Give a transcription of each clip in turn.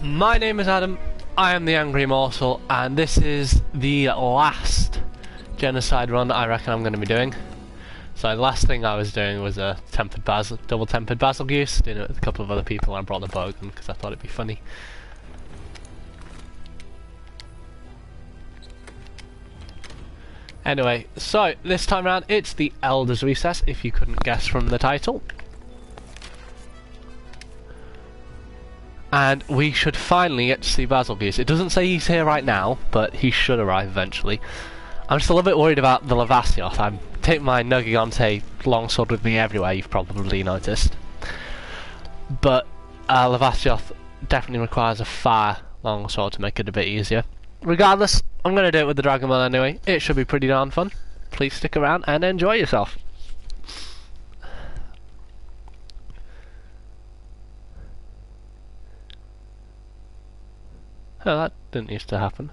My name is Adam, I am the Angry Morsel, and this is the last Genocide run I reckon I'm going to be doing. So the last thing I was doing was a double tempered basil goose, doing it with a couple of other people, and I brought the bogan because I thought it'd be funny. Anyway, so this time around it's the Elder's Recess, if you couldn't guess from the title. And we should finally get to see Basil Goose. It doesn't say he's here right now, but he should arrive eventually. I'm just a little bit worried about the Lavasioth. I'm taking my Nugigante longsword with me everywhere, you've probably noticed. But Lavasioth definitely requires a fire longsword to make it a bit easier. Regardless, I'm going to do it with the Dragonman anyway. It should be pretty darn fun. Please stick around and enjoy yourself. Oh, that didn't used to happen.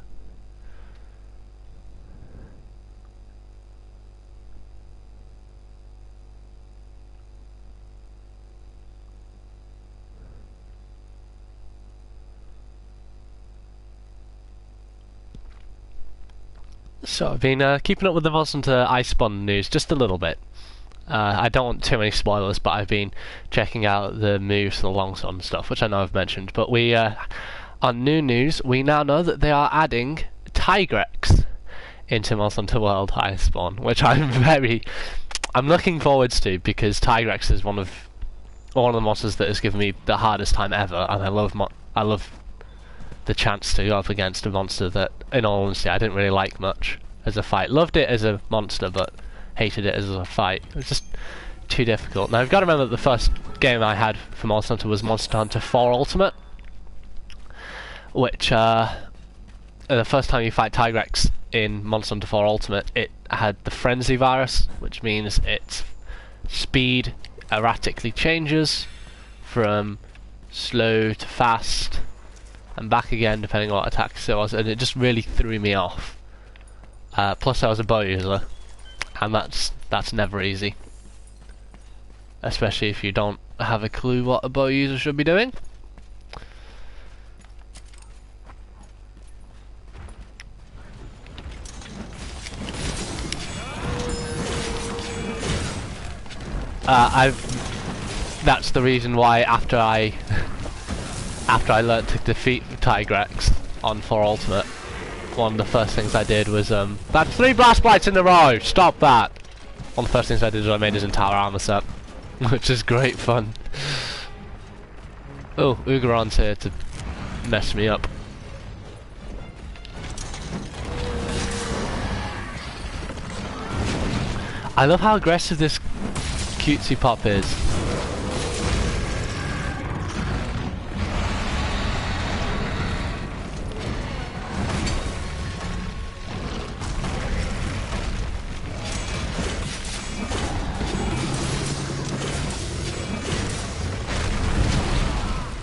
So I've been keeping up with the Monster Iceborne news just a little bit. I don't want too many spoilers, but I've been checking out the moves for the longsword and stuff, which I know I've mentioned. But on new news, we now know that they are adding Tigrex into Monster Hunter World Iceborne, which I'm looking forwards to, because Tigrex is one of the monsters that has given me the hardest time ever, and I love the chance to go up against a monster that, in all honesty, I didn't really like much as a fight. Loved it as a monster, but hated it as a fight. It was just too difficult. Now, you've got to remember that the first game I had for Monster Hunter was Monster Hunter 4 Ultimate, which, the first time you fight Tigrex in Monster Hunter 4 Ultimate, it had the Frenzy virus, which means its speed erratically changes from slow to fast, and back again depending on what attacks it was, and it just really threw me off. Plus I was a bow user, and that's never easy. Especially if you don't have a clue what a bow user should be doing. That's the reason why after I learnt to defeat Tigrex on 4 Ultimate, one of the first things I did was that's 3 blast blights in a row! Stop that! One of the first things I did was I made his entire armor set, which is great fun. Oh, Ugaron's here to mess me up. I love how aggressive this cutesy pop is.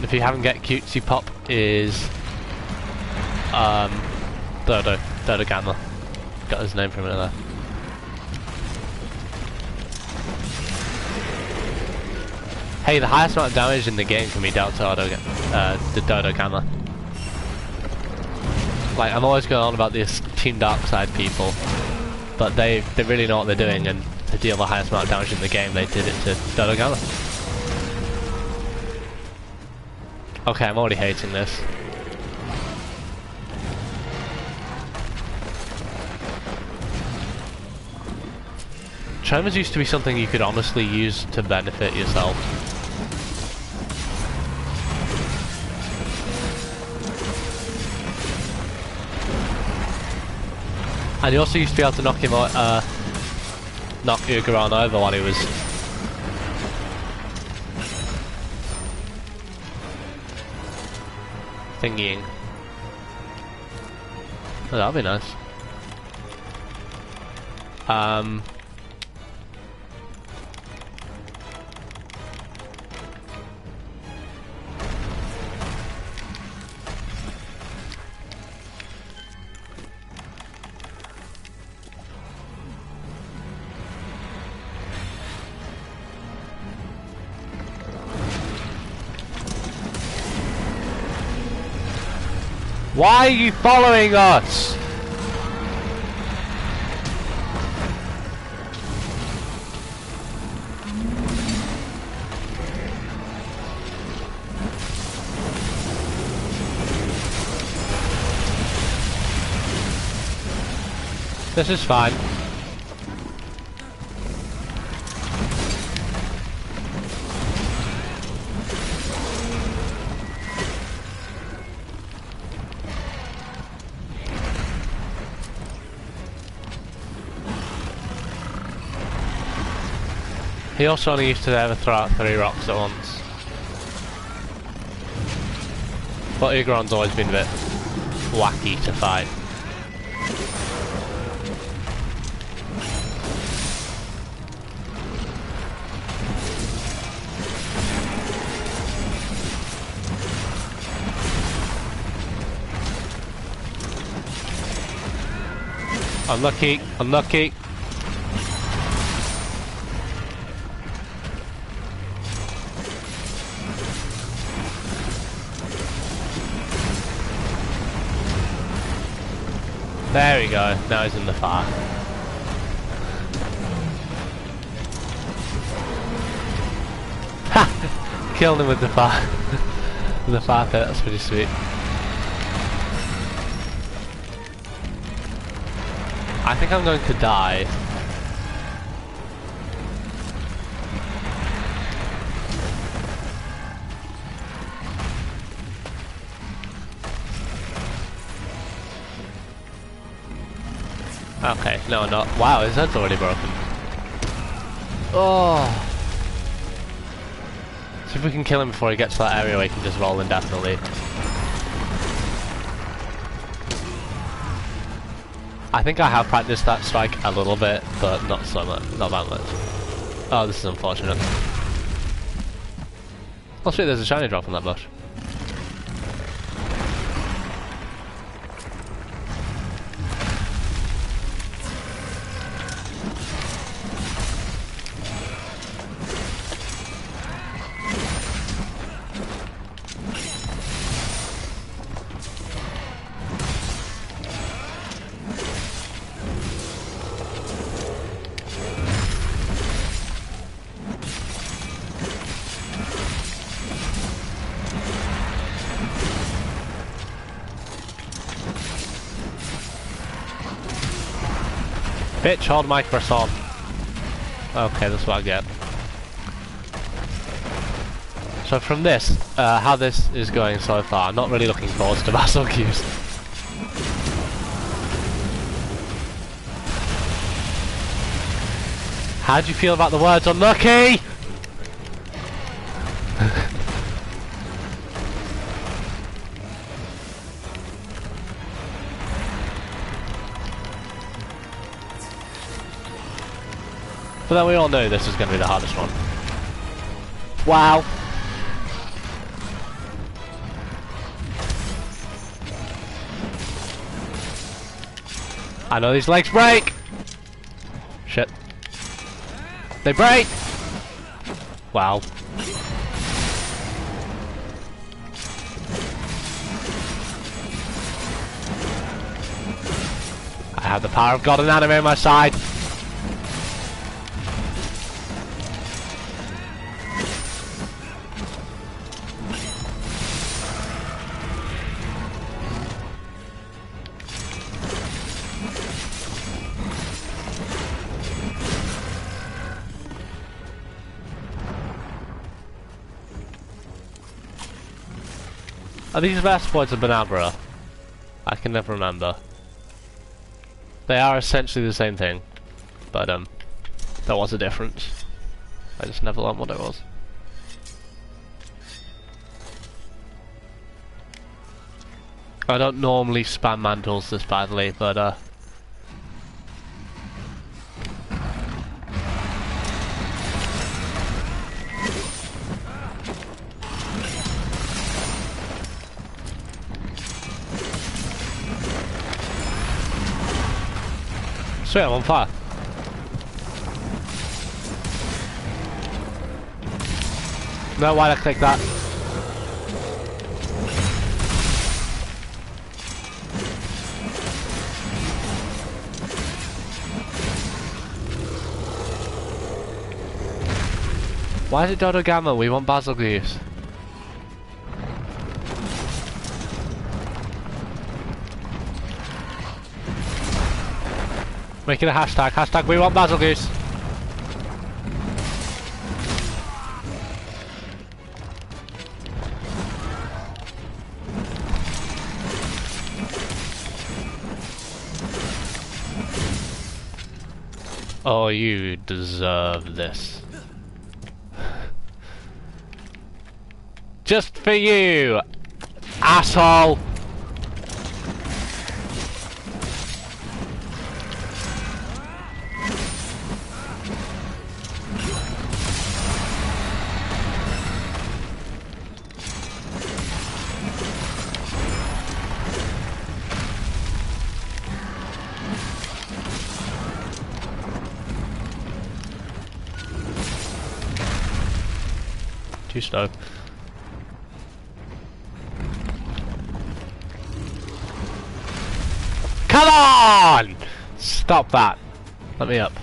If you haven't get cutesy pop is Dodo Gamma. Got his name for a minute there. Hey, the highest amount of damage in the game can be dealt to the Dodo Gamma. Like, I'm always going on about these Team Darkside people, but they really know what they're doing, and to deal the highest amount of damage in the game, they did it to Dodo Gamma. Okay, I'm already hating this. Tremors used to be something you could honestly use to benefit yourself. And you also used to be able to knock him out, knock Ugaron over while he was thingying. Oh, that'd be nice. Why are you following us? This is fine. He also only used to ever throw out 3 rocks at once. But Ugron's always been a bit wacky to fight. Unlucky, unlucky. There we go, now he's in the fire. Ha! Killed him with the fire. With the fire pit, that's pretty sweet. I think I'm going to die. Okay, no, not. Wow, his head's already broken. Oh. See if we can kill him before he gets to that area where he can just roll indefinitely. I think I have practiced that strike a little bit, but not so much, not that much. Oh, this is unfortunate. Oh shit, there's a shiny drop on that bush. Bitch, hold my croissant. Okay, that's what I get. So from this, how this is going so far, I'm not really looking forward to battle queues. How do you feel about the words unlucky? But then we all know this is going to be the hardest one. Wow. I know these legs break! Shit. They break! Wow. I have the power of God and anime on my side. Are these vast points of Benagra? I can never remember. They are essentially the same thing, but there was a difference. I just never learned what it was. I don't normally spam mantles this badly, but sweet, I'm on fire. No, why'd I click that? Why is it Dodo Gamma? We want Basil Goose. Make it a hashtag. Hashtag we want Basil Goose. Oh, you deserve this. Just for you, asshole! Too slow. Come on! Stop that. Let me up.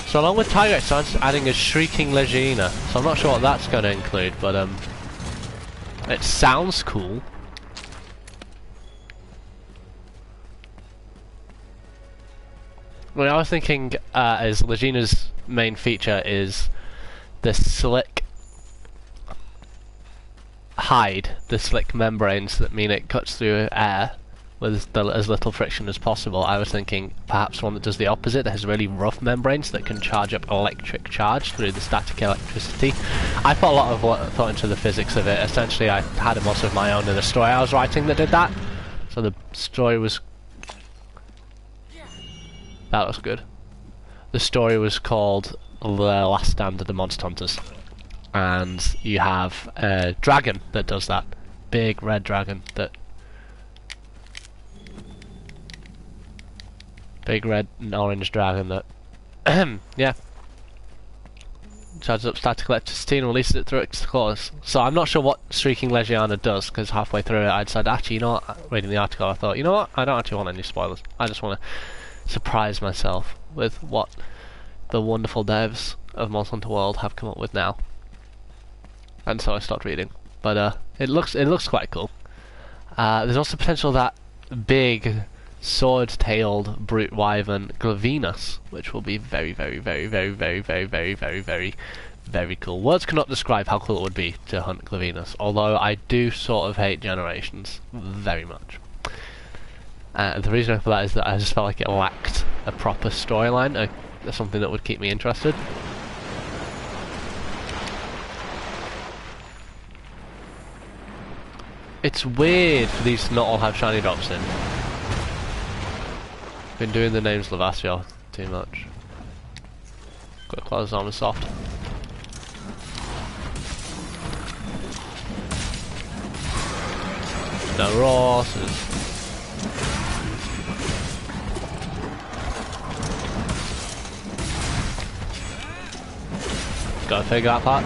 So along with Tiger, it's adding a Shrieking Legina. So I'm not sure what that's going to include, but it sounds cool. What I was thinking is Legina's main feature is the slick hide, the slick membranes that mean it cuts through air with as little friction as possible. I was thinking perhaps one that does the opposite, that has really rough membranes that can charge up electric charge through the static electricity. I put a lot of thought into the physics of it. Essentially I had a mod of my own in a story I was writing that did that. So the story was... That was good. The story was called The Last Stand of the Monster Hunters. And you have a dragon that does that. Big red dragon that... Big red and orange dragon that... yeah. Charges up static electricity and releases it through its claws. So I'm not sure what Shrieking Legiana does, because halfway through it I decided, actually, you know what, reading the article I thought, you know what, I don't actually want any spoilers. I just want to surprise myself with what the wonderful devs of Monster Hunter World have come up with now. And so I stopped reading. But it looks quite cool. There's also potential that big sword-tailed brute wyvern Glavenus, which will be very, very, very, very, very, very, very, very, very, very cool. Words cannot describe how cool it would be to hunt Glavenus, although I do sort of hate Generations very much. The reason for that is that I just felt like it lacked a proper storyline, something that would keep me interested. It's weird for these to not all have shiny drops in. Been doing the names Lavasio too much. Got clothes on and soft. No Rosses. Gotta figure that part.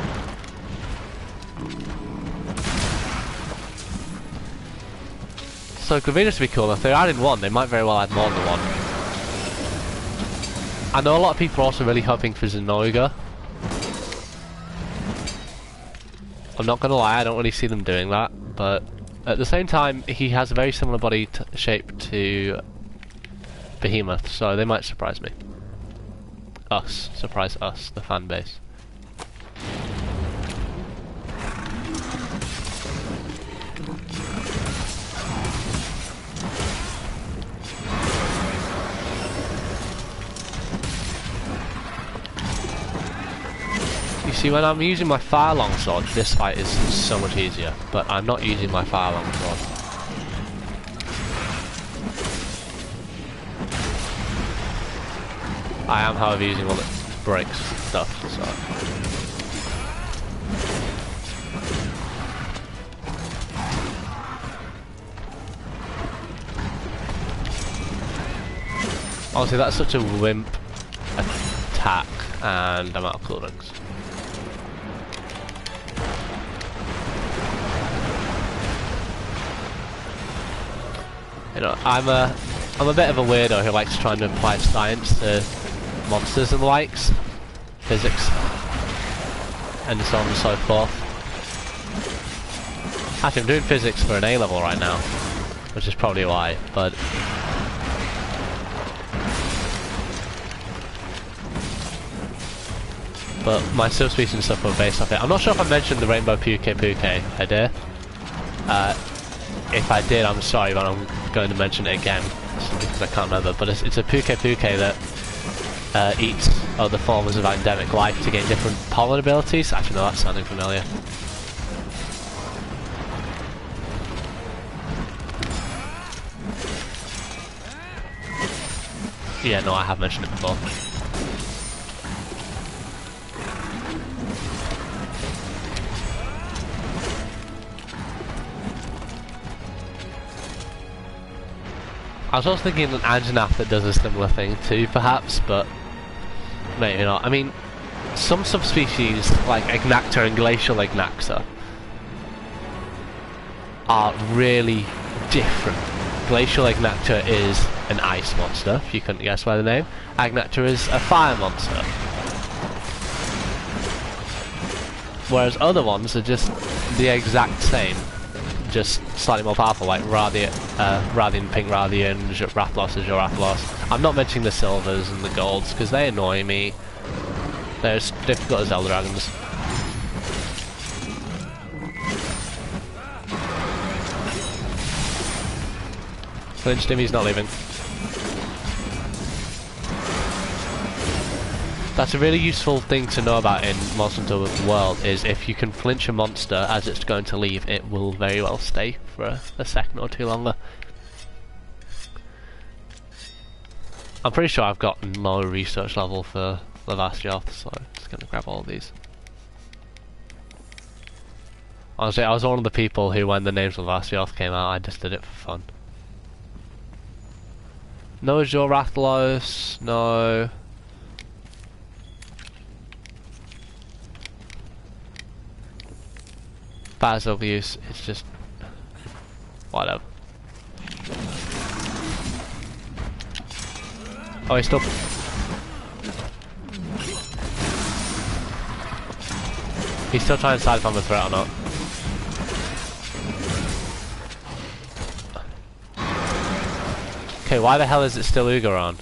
So Glavenus would be cool. If they're adding one, they might very well add more than one. I know a lot of people are also really hoping for Zenoiga. I'm not gonna lie, I don't really see them doing that, but at the same time, he has a very similar body shape to Behemoth, so they might surprise me. Surprise us, the fan base. See, when I'm using my fire longsword, this fight is so much easier, but I'm not using my fire longsword. I am, however, using one that breaks stuff, so... Honestly, that's such a wimp attack, and I'm out of cooldowns. You know, I'm a bit of a weirdo who likes trying to apply science to monsters and the likes, physics, and so on and so forth. Actually, I'm doing physics for an A level right now, which is probably why, but my subspecies and stuff were based off it. I'm not sure if I mentioned the rainbow puke idea. If I did, I'm sorry, but I'm going to mention it again because I can't remember. But it's a puke that eats other forms of endemic life to gain different pollen abilities. Actually, no, that's sounding familiar. Yeah, no, I have mentioned it before. I was also thinking an Anjanath that does a similar thing too, perhaps, but maybe not. I mean, some subspecies, like Ignacta and Glacial Ignacta, are really different. Glacial Ignacta is an ice monster, if you couldn't guess by the name. Ignacta is a fire monster. Whereas other ones are just the exact same, just slightly more powerful, like Rathian, Pink Rathian, Rathalos is your Rathalos. I'm not mentioning the silvers and the golds because they annoy me. They're as difficult as Elder Dragons. Flinched him, he's not leaving. That's a really useful thing to know about in Monster Hunter World, is if you can flinch a monster as it's going to leave, it will very well stay for a second or two longer. I'm pretty sure I've got no research level for Lavastioth, so I'm just going to grab all of these. Honestly, I was one of the people who, when the names of Lavastioth came out, I just did it for fun. No Azure Rathalos, no... Baz overuse, it's just... whatever. Oh, he's still... He's still trying to decide if I'm a threat or not. Okay, why the hell is it still Ugaron?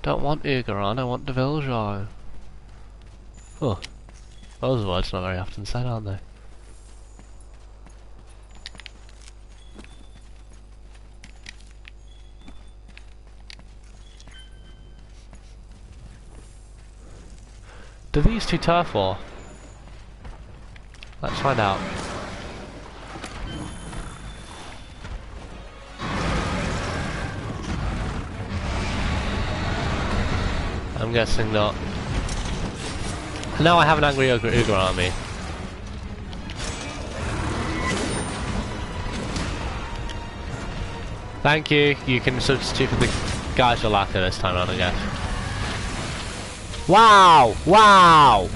Don't want Ugaron, I want Deviljar. Oh, those words not very often said, aren't they? Do these two turf war? Let's find out. I'm guessing not. No, I have an angry Ugar army. Thank you. You can substitute for the guys you're lacking this time around, I guess. Wow! Wow!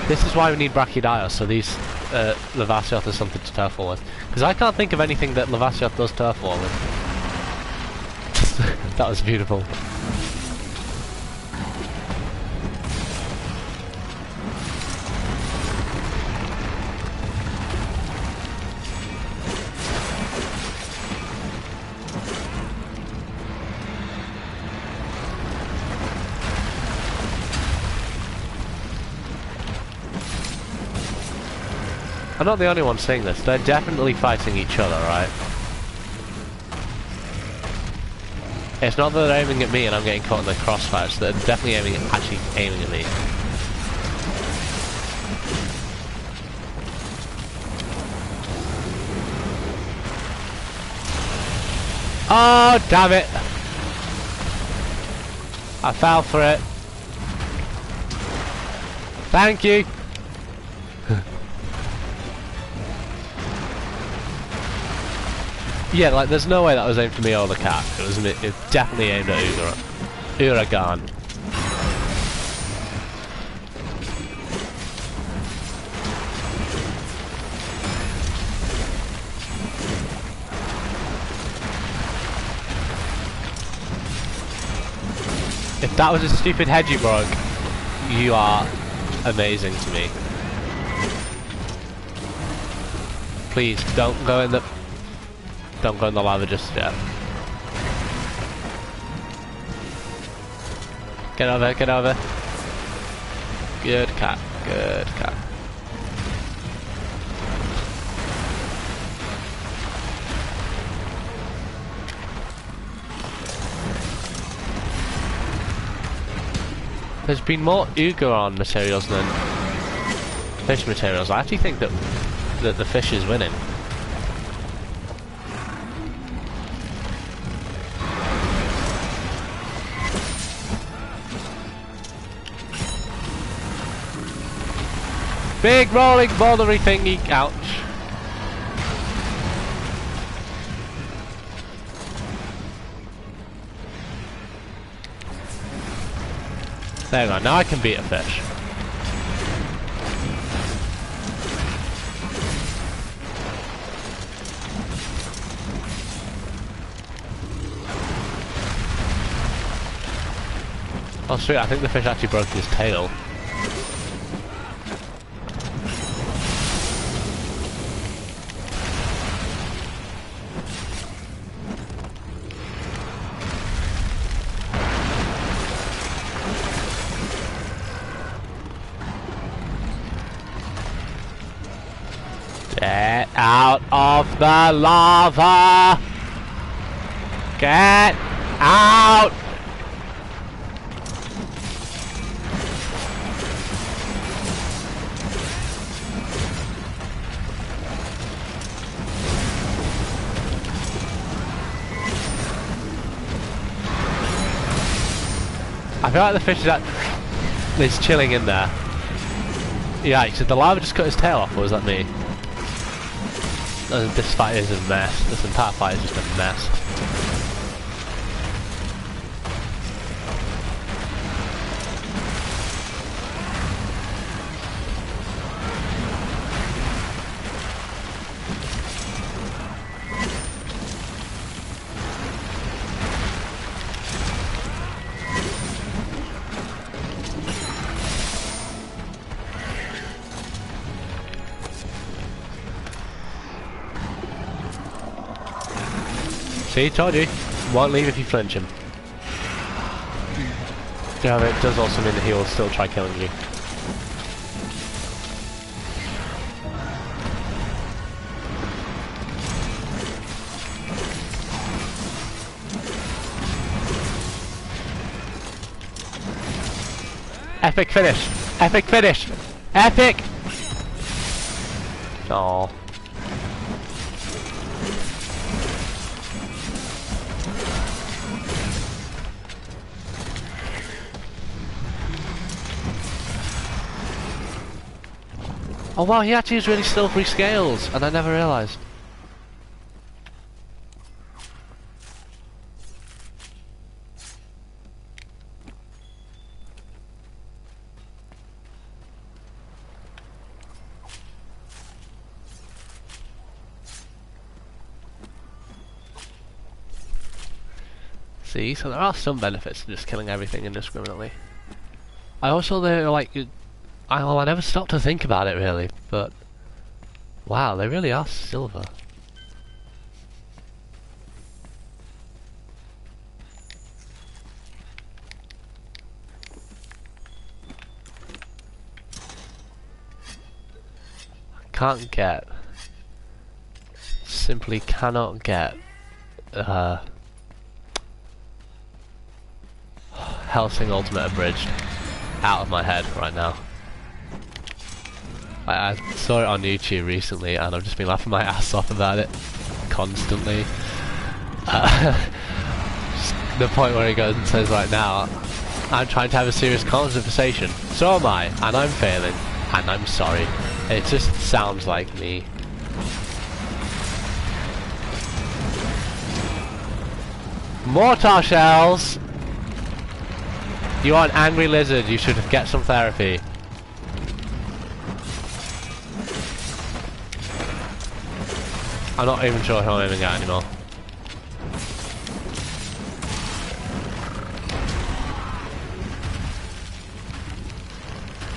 This is why we need Brachydios, so these Lavastioth is something to turf war with. Because I can't think of anything that Lavastioth does turf war with. That was beautiful. I'm not the only one saying this, they're definitely fighting each other, right? It's not that they're aiming at me and I'm getting caught in the crossfire, so they're definitely actually aiming at me. Oh, damn it! I fell for it. Thank you! Yeah, like, there's no way that was aimed for me or the cat. It was definitely aimed at Uragan. If that was a stupid head you broke, you are amazing to me. Please, don't go in the lava just yet. Get over, get over. Good cat, good cat. There's been more Ugaron materials than fish materials. I actually think that the fish is winning. Big rolling bouldery thingy, ouch. There we go, now I can beat a fish. Oh sweet, I think the fish actually broke his tail. Get out of the lava! Get out! I feel like the fish is chilling in there. Yeah, did the lava just cut his tail off, or was that me? This fight is a mess. This entire fight is just a mess. See, told you. Won't leave if you flinch him. Yeah, but it does also mean that he will still try killing you. Epic finish! Epic finish! Epic! Aww. Oh wow, he actually has really silvery scales, and I never realised. See, so there are some benefits to just killing everything indiscriminately. I also, they're like, I never stopped to think about it really, but wow, they really are silver. Can't get, simply cannot get Helsing Ultimate Abridged out of my head right now. I saw it on YouTube recently and I've just been laughing my ass off about it constantly. The point where he goes and says right now, I'm trying to have a serious conversation, so am I, and I'm failing, and I'm sorry. It just sounds like me. Mortar shells! You are an angry lizard, you should get some therapy. I'm not even sure who I'm aiming at anymore.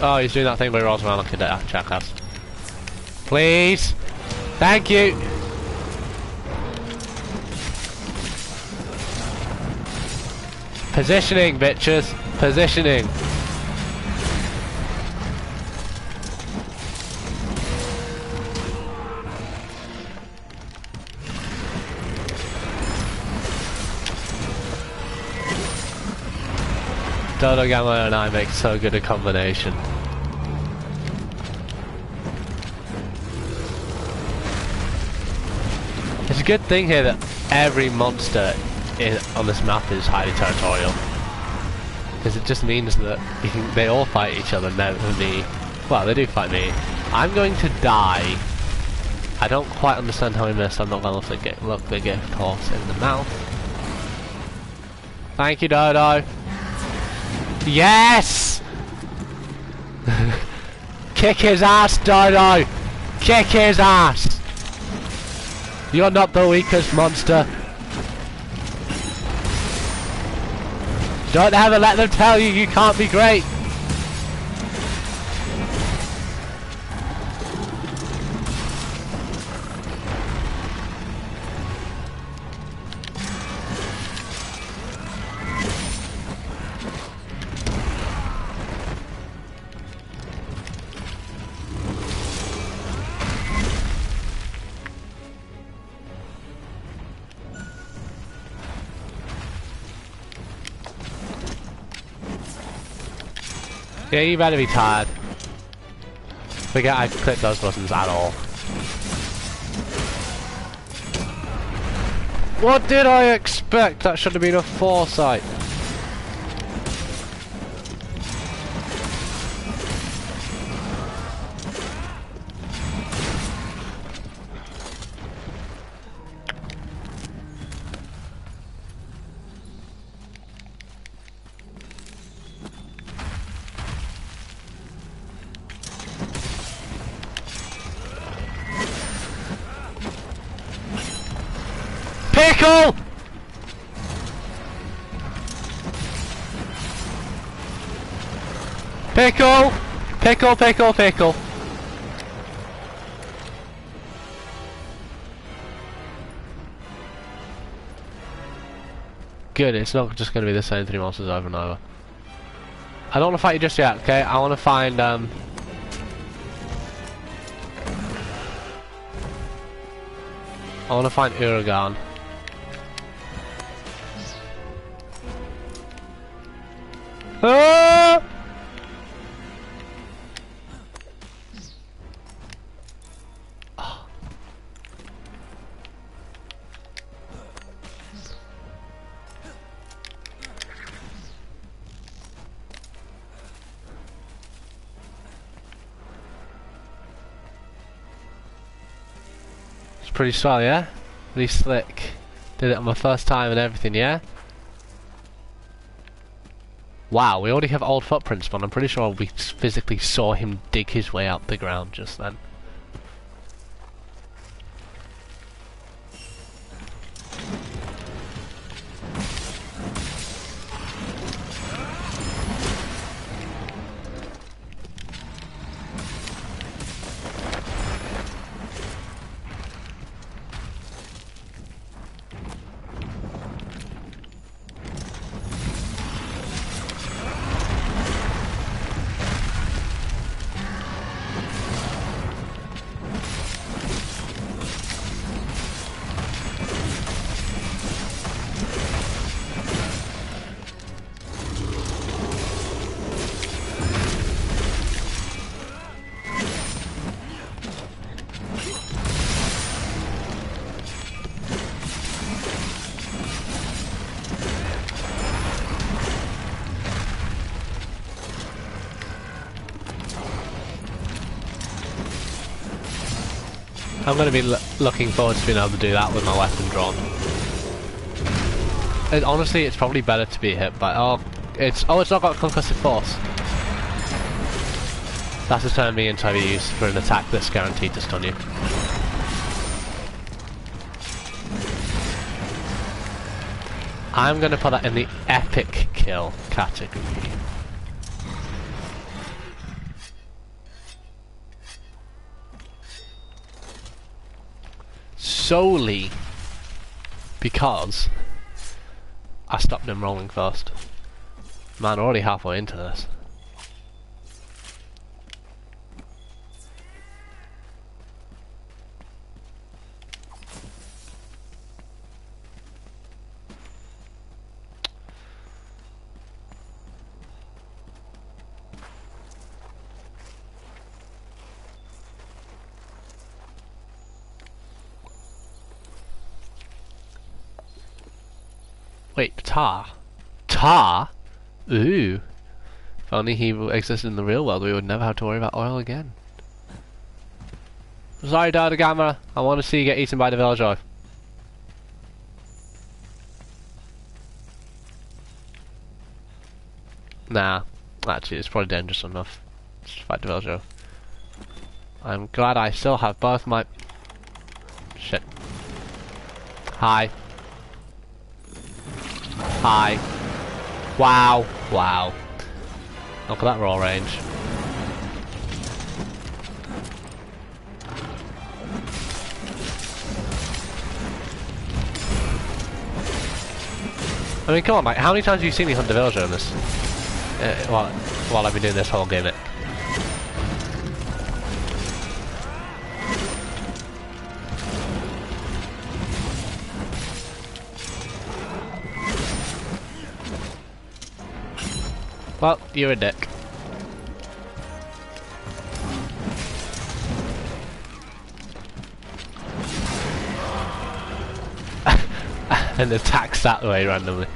Oh, he's doing that thing where he rolls around like a jackass. Please! Thank you! Positioning, bitches! Positioning! Dodo Gamma and I make so good a combination. It's a good thing here that every monster on this map is highly territorial. Because it just means that they all fight each other, never me. Well, they do fight me. I'm going to die. I don't quite understand how he missed. I'm not going to look the gift horse in the mouth. Thank you, Dodo. Yes! Kick his ass, Dodo! Kick his ass! You're not the weakest monster. Don't ever let them tell you you can't be great. Yeah, you better be tired. Forget I clicked those buttons at all. What did I expect? That should have been a foresight. Pickle! Pickle! Pickle, pickle, pickle. Good, it's not just going to be the same three monsters over and over. I don't want to fight you just yet, okay? I want to find, I want to find Uragan. Ah! Oh. It's pretty swell, yeah? Pretty slick. Did it on my first time and everything, yeah? Wow, we already have old footprints, but I'm pretty sure we physically saw him dig his way out the ground just then. I'm going to be looking forward to being able to do that with my weapon drawn. Honestly, it's probably better to be hit by... it's not got concussive force. That's a turn me into heavy use for an attack that's guaranteed to stun you. I'm going to put that in the epic kill category. solely because I stopped him rolling first. Man, already halfway into this. Wait, tar? Tar? Ooh. If only he existed in the real world, we would never have to worry about oil again. Sorry, Dada Gamma. I want to see you get eaten by the villager. Nah. Actually, it's probably dangerous enough to fight the villager. I'm glad I still have both my... Shit. Hi. Hi. Wow. Wow. Look at that roll range. I mean, come on, like, how many times have you seen me hunt the villager in this? While I've been doing this whole gimmick. Well, you're a dick. And attacks that way randomly.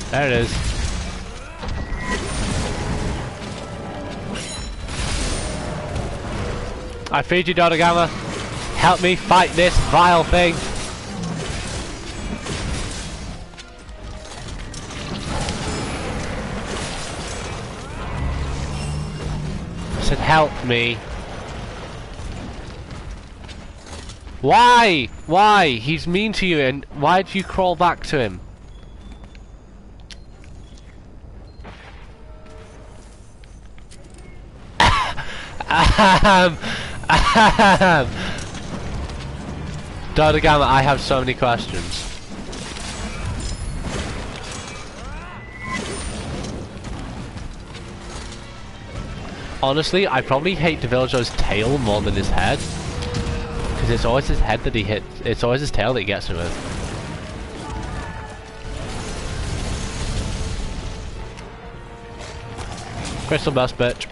There it is. I feed you, Dodogama. Help me fight this vile thing. I said help me. Why? Why? He's mean to you, and why'd you crawl back to him? Dodogama, I have so many questions. Honestly, I probably hate the villager's tail more than his head. Because it's always his head that he hits, it's always his tail that he gets him with. Crystal burst, bitch.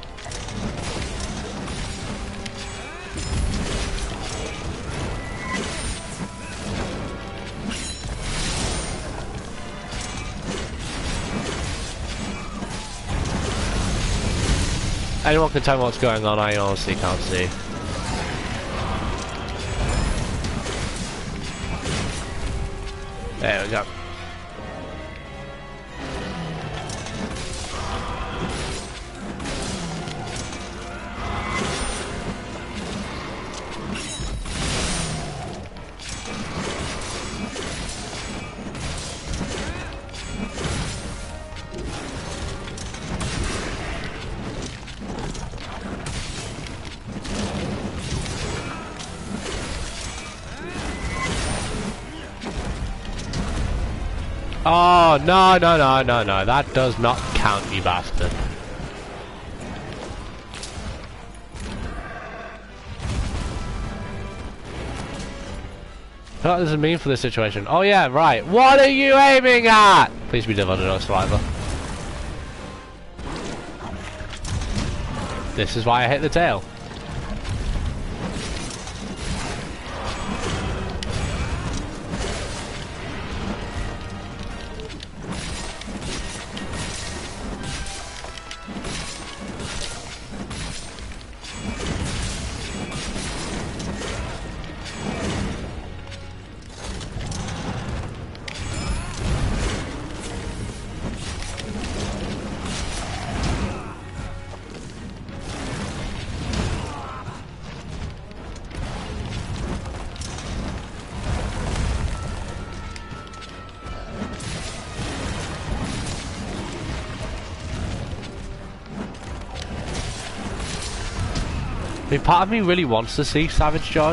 Anyone can tell me what's going on, I honestly can't see. There we go. Oh, no, no, no, no, no. That does not count, you bastard. What does it mean for this situation? Oh yeah, right. What are you aiming at? Please be divided on survivor. This is why I hit the tail. mean, part of me really wants to see Savage Joy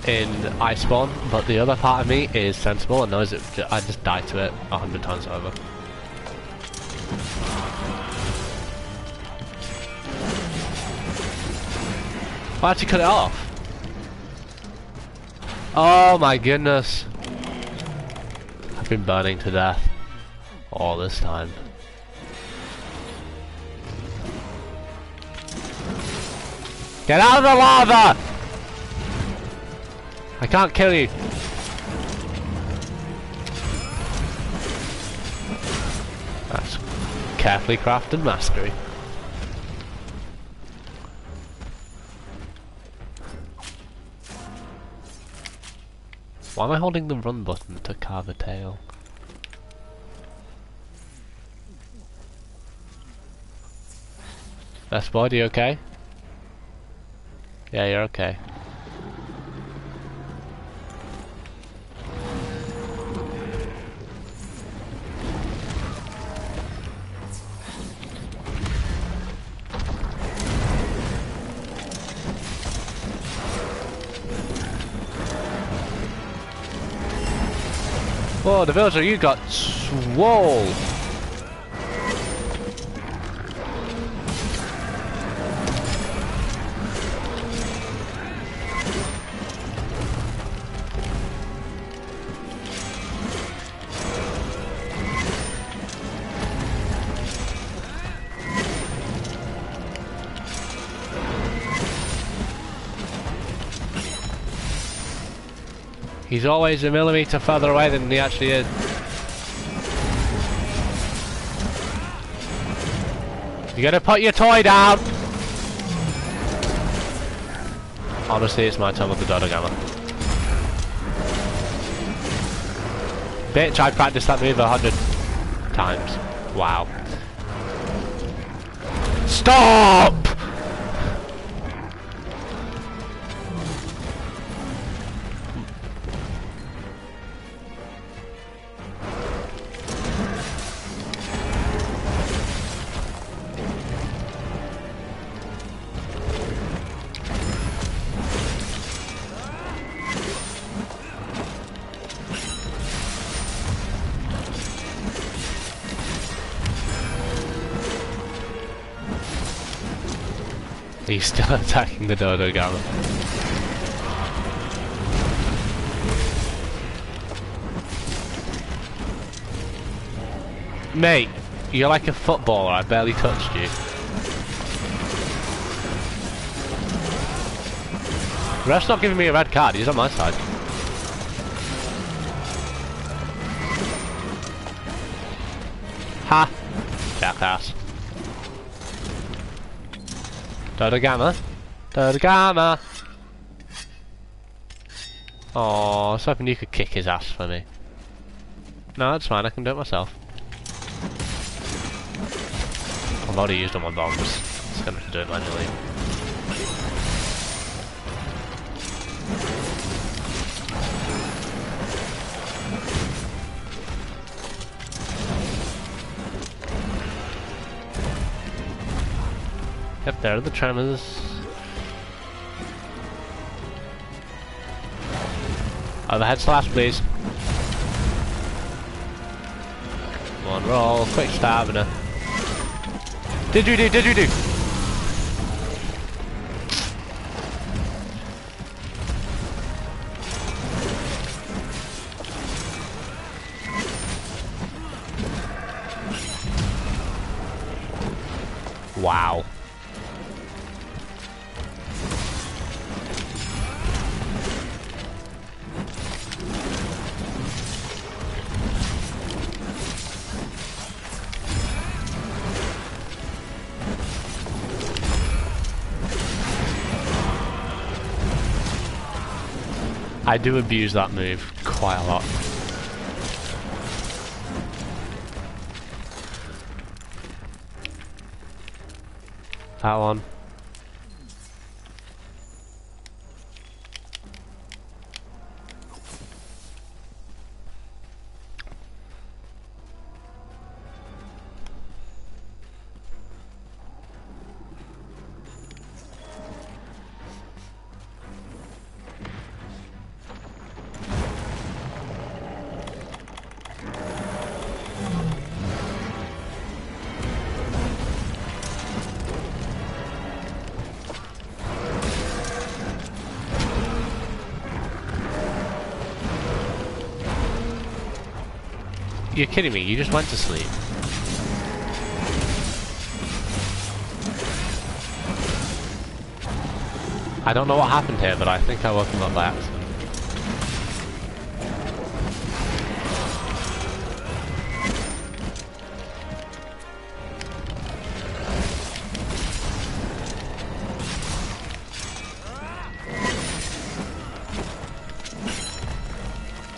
in Iceborne, but the other part of me is sensible and knows that I just die to it 100 times over. Why did you cut it off? Oh my goodness. I've been burning to death all this time. Get out of the lava! I can't kill you. That's carefully crafted mastery. Why am I holding the run button to carve a tail? Best boy, are you okay? Yeah, you're okay. Whoa, the villager you got swole! He's always a millimeter further away than he actually is. You gotta put your toy down! Honestly, it's my turn with the Dodogama. Bitch, I practiced that move 100 times. Wow. Stop! He's still attacking the Dodogama. Mate, you're like a footballer, I barely touched you. Ref's not giving me a red card, he's on my side. Ha! Jackass. Dodogama. Dodogama! Oh, I was hoping you could kick his ass for me. No, that's fine, I can do it myself. I've already used all my bombs. Just gonna have to do it manually. Yep, there are the tremors. Overhead slash, please. One roll, quick stab and a... Did you do? Wow. I do abuse that move quite a lot. That one. You're kidding me, you just went to sleep. I don't know what happened here, but I think I woke him up by accident.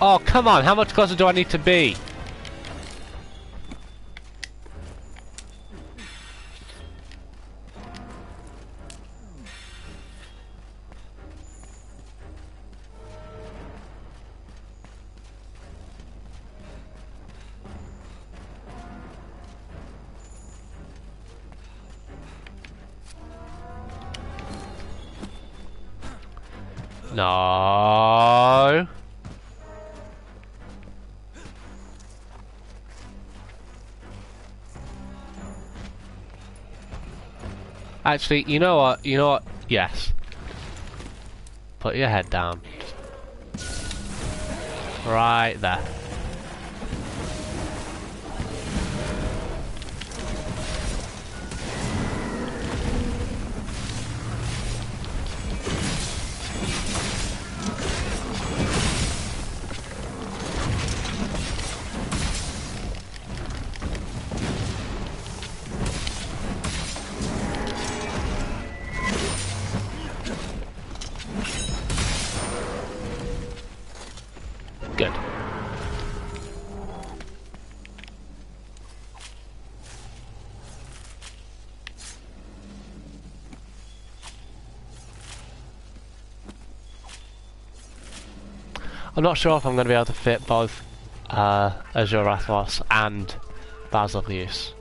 Oh, come on, how much closer do I need to be? No. Actually, you know what? You know what? Yes. Put your head down. Right there. Good. I'm not sure if I'm going to be able to fit both Azure Athos and Basilius.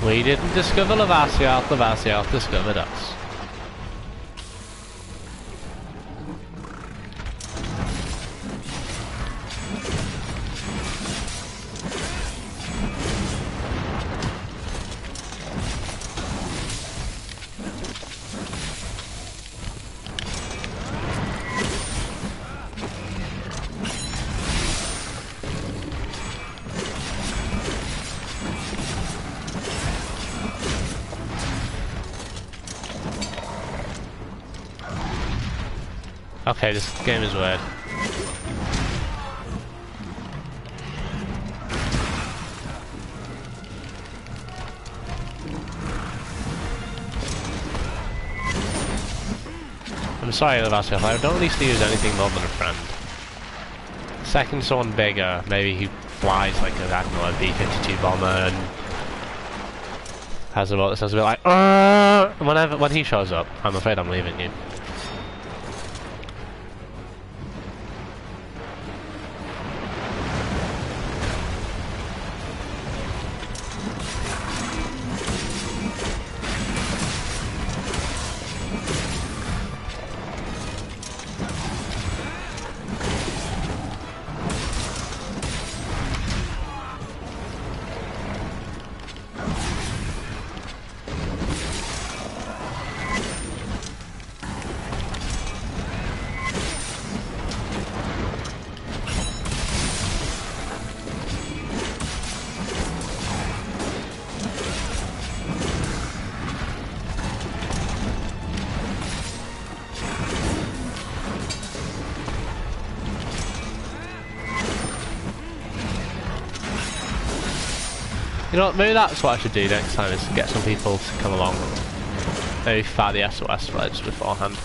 We didn't discover Lavasioth, Lavasioth discovered us. Okay, this game is weird. I'm sorry, Lavasioth, I don't need to use anything more than a friend. Second someone bigger, maybe he flies like a, I don't know, a B-52 bomber and has a boat that sounds a bit like when he shows up, I'm afraid I'm leaving you. You know what, maybe that's what I should do next time, is get some people to come along. Maybe fire the SOS threads beforehand.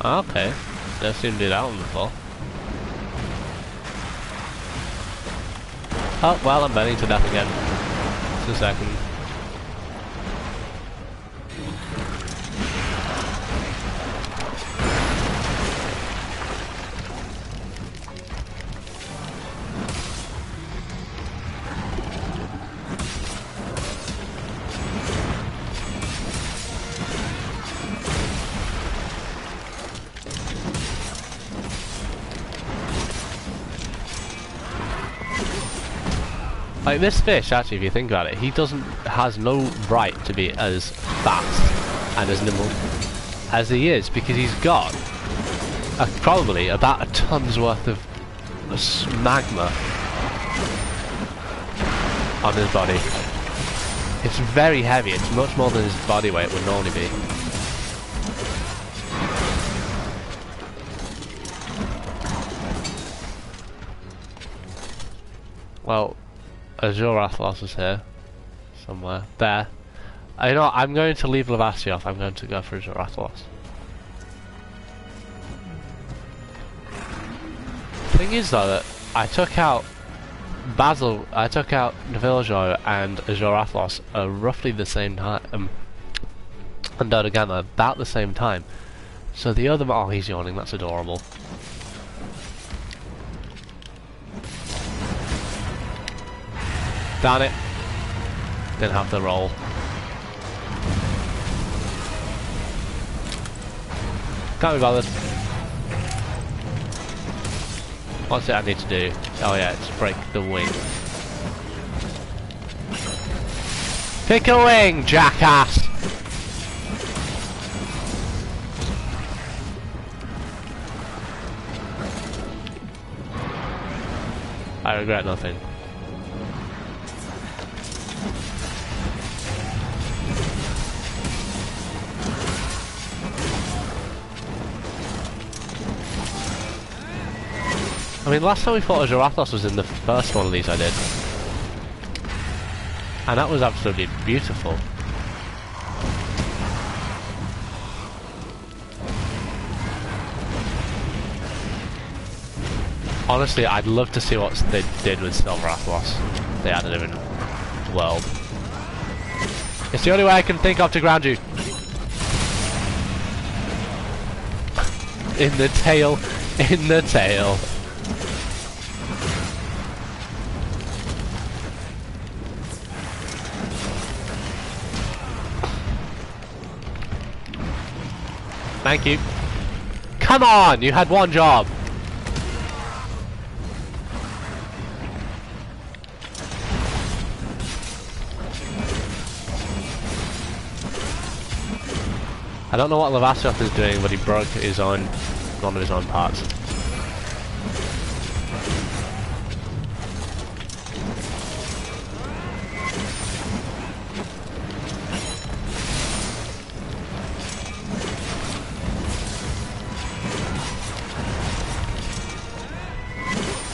Okay. Never seen him do that one before. Oh, well, I'm burning to death again. Just a second. Like this fish, actually, if you think about it, he has no right to be as fast and as nimble as he is, because he's got probably about a ton's worth of magma on his body. It's very heavy. It's much more than his body weight would normally be. Well, Azorathos is here. Somewhere. There. You know what, I'm going to leave Lavasia off. I'm going to go for Azorathos. Thing is though that I took out Nviljo and Azorathos roughly the same time. And Dodogama about the same time. So the other... Oh, he's yawning. That's adorable. Darn it. Didn't have the roll. Can't be bothered. What's it I need to do? Oh yeah, it's break the wing. Pick a wing, jackass! I regret nothing. I mean, last time we fought Azorathos was in the first one of these I did. And that was absolutely beautiful. Honestly, I'd love to see what they did with Silverathos. They added him in world. It's the only way I can think of to ground you. In the tail. In the tail. Thank you. Come on! You had one job! I don't know what Lavasioth is doing, but he broke one of his own parts.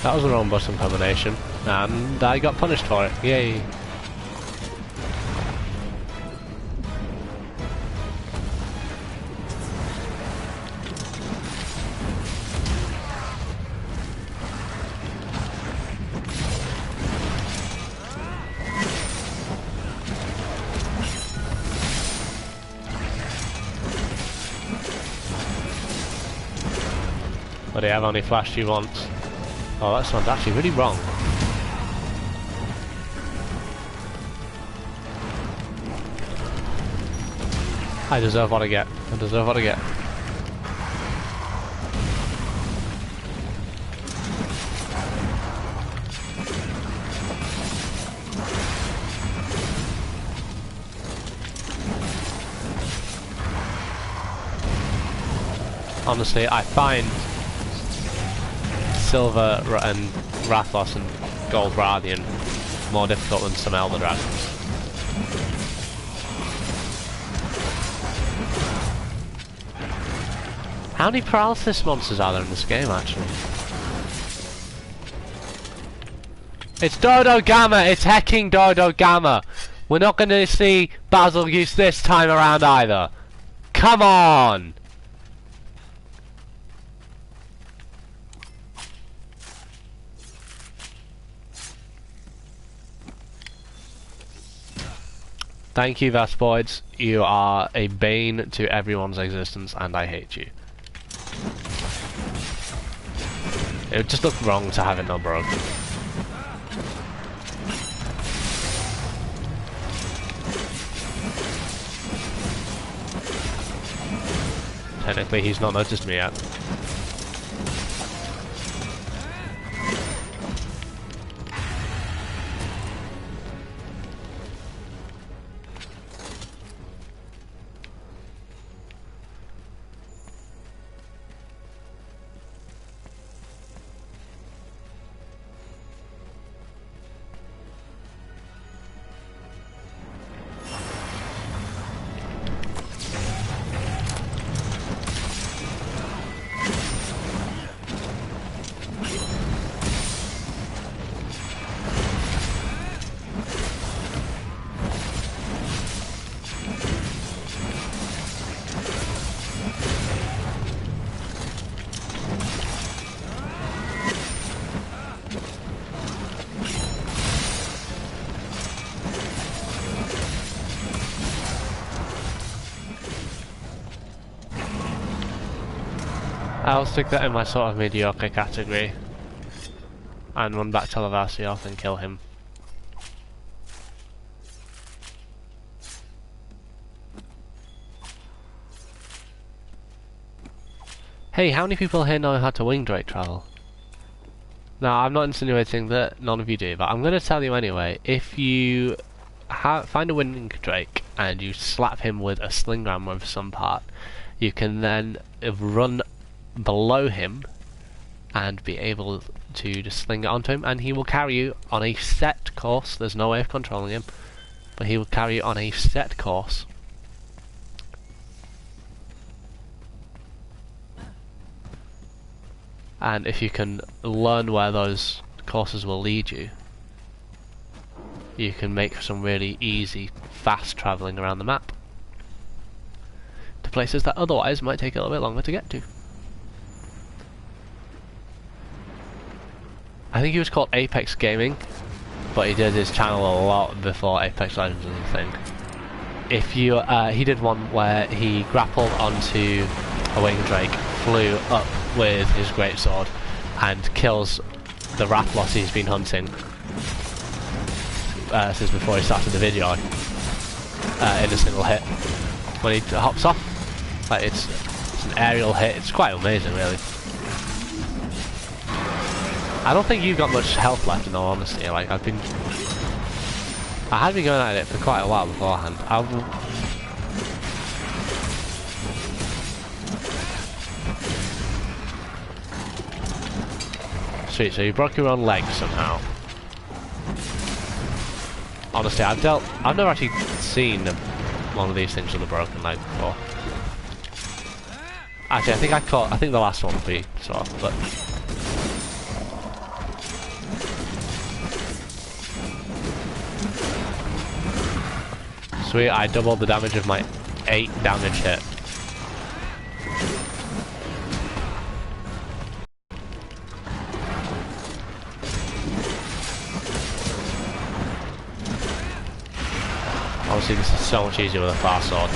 That was the wrong button combination, and I got punished for it. Yay! But I've only flashed you once. Oh, that sounds actually really wrong. I deserve what I get. I deserve what I get. Honestly, I find Silver and Rathos and Gold Rathian more difficult than some Elder Dragons. How many paralysis monsters are there in this game, actually? It's Dodo Gamma! It's hecking Dodo Gamma! We're not going to see Basil use this time around either. Come on! Thank you, Vespoids. You are a bane to everyone's existence, and I hate you. It would just look wrong to have it not broken. Technically, he's not noticed me yet. I'll stick that in my sort of mediocre category and run back to Lavasioth and kill him. Hey, how many people here know how to wing drake travel? Now, I'm not insinuating that none of you do, but I'm going to tell you anyway. If you find a wing drake and you slap him with a sling ram of some part, you can then run below him and be able to just sling it onto him, and he will carry you on a set course. There's no way of controlling him, but he will carry you on a set course. And if you can learn where those courses will lead you, you can make some really easy, fast travelling around the map to places that otherwise might take a little bit longer to get to. I think he was called Apex Gaming, but he did his channel a lot before Apex Legends was a thing. If you, he did one where he grappled onto a wing drake, flew up with his greatsword, and kills the Rathalos he's been hunting since before he started the video in a single hit. When he hops off, like it's an aerial hit. It's quite amazing, really. I don't think you've got much health left, in all honesty. Like I had been going at it for quite a while beforehand. Sweet, so you broke your own leg somehow. Honestly, I've never actually seen one of these things with a broken leg before. Actually, I think the last one would be sort of, but. Sweet, I doubled the damage of my 8 damage hit. Obviously this is so much easier with a fast sword.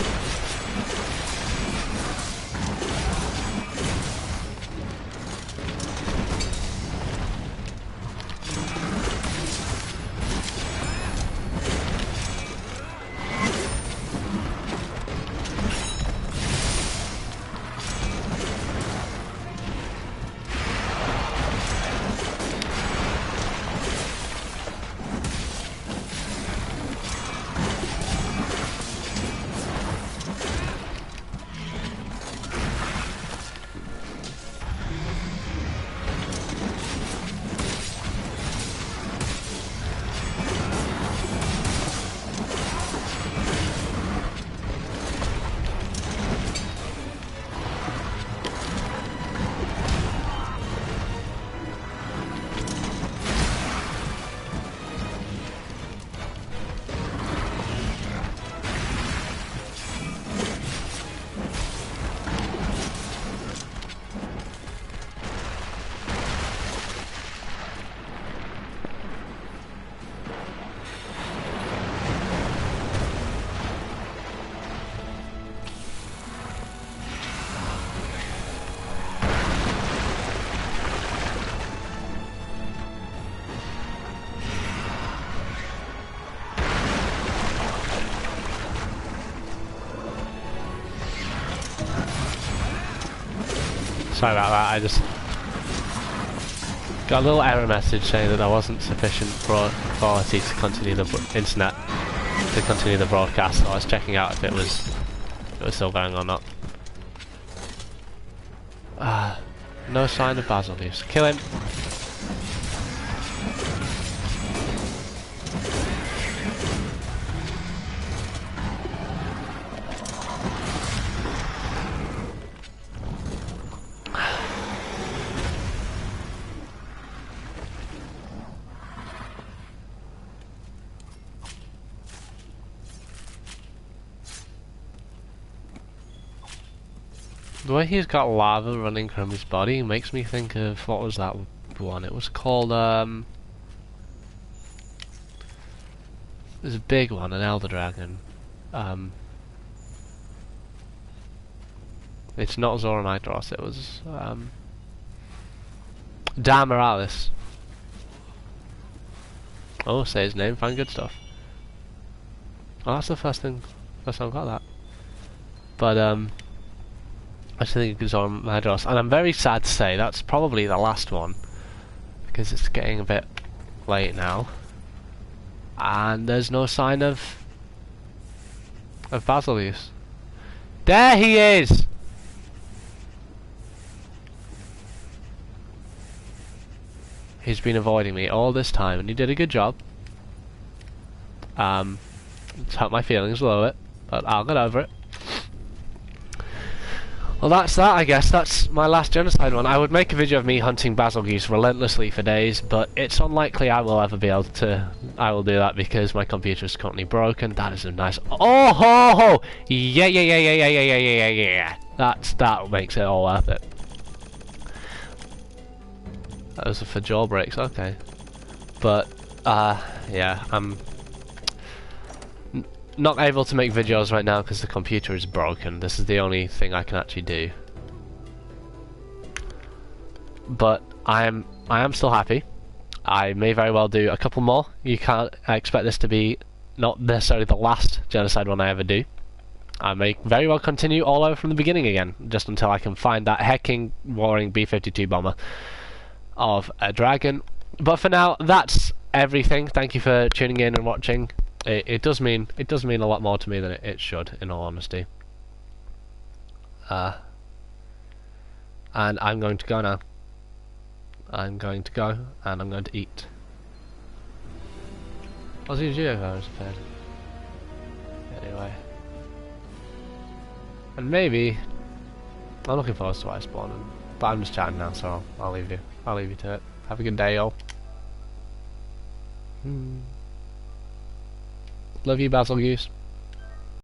Sorry about that, I just got a little error message saying that there wasn't sufficient quality to continue the internet to continue the broadcast, so I was checking out if it was still going or not. No sign of Basil use. Kill him! The way he's got lava running from his body makes me think of, what was that one? It was called, there's a big one, an Elder Dragon. It's not Zora Nitros, it was, Dan Morales. Oh, say his name, find good stuff. Oh, that's the first time I've got that. But, I think it's on Madros, and I'm very sad to say that's probably the last one because it's getting a bit late now, and there's no sign of Basilius. There he is. He's been avoiding me all this time, and he did a good job. It's hurt my feelings a little bit, but I'll get over it. Well, that's that, I guess. That's my last Genocide one. I would make a video of me hunting basil geese relentlessly for days, but it's unlikely I will ever be able to. I will do that because my computer is currently broken. That is a nice. Oh ho ho! Yeah yeah yeah yeah yeah yeah yeah yeah yeah. That makes it all worth it. That was for jaw breaks. Okay, but yeah, I'm not able to make videos right now because the computer is broken. This is the only thing I can actually do. But I am still happy. I may very well do a couple more. You can't expect this to be not necessarily the last Genocide one I ever do. I may very well continue all over from the beginning again, just until I can find that hecking warring B-52 bomber of a dragon. But for now, that's everything. Thank you for tuning in and watching. It does mean a lot more to me than it should, in all honesty. And I'm going to go now. I'm going to go and I'm going to eat. Aussie Geovirus appeared. Anyway. And maybe I'm looking forward to Ice Spawn, but I'm just chatting now, so I'll leave you. I'll leave you to it. Have a good day, y'all. Love you, Basil Goose.